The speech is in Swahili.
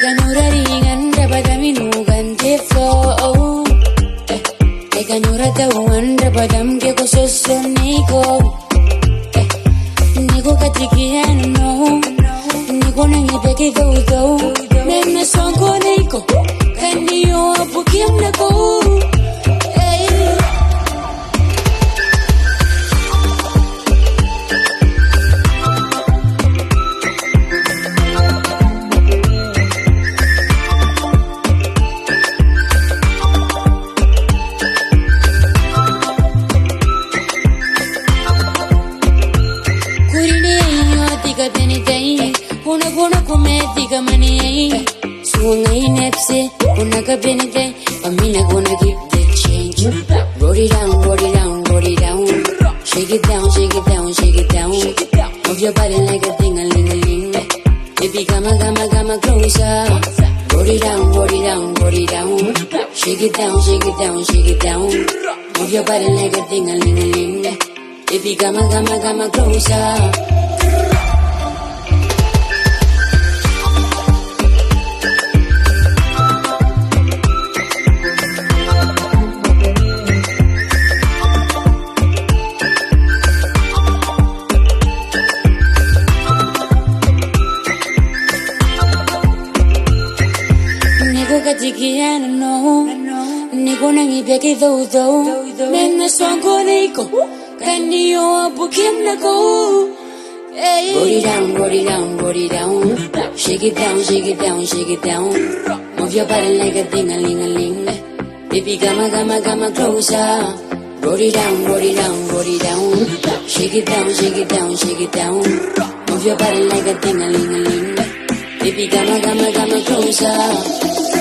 Ganuraringan rabadaminugan tifo. Ganuratawan rabadam ke kososoniko. Nigo katikian no. Nigo nangibeki do. Nena sonko niko. Kandiyo apukim nako. Swung nepsi, unaga benite, amina gonna give the change. Roll it down, roll it down, roll it down. Shake it down, shake it down, shake it down. Move your body like a ding-a-ling-a-ling. Baby, come closer. Roll it down, roll it down, roll it down. Shake it down, shake it down, shake it down. Move your body like a ding-a-ling-a-ling. Baby, come closer. Katikiana no, niko nangibeki do. Nena sonko niko, kandiyo apukim nako. Roll it down, roll it down, roll it down. Shake it down, shake it down, shake it down. Move your body like a ding-a-ling-a-ling. Baby, come closer. Roll it down, roll it down, roll it down. Shake it down, shake it down, shake it down. Move your body like a ding-a-ling-a-ling. Baby, come closer.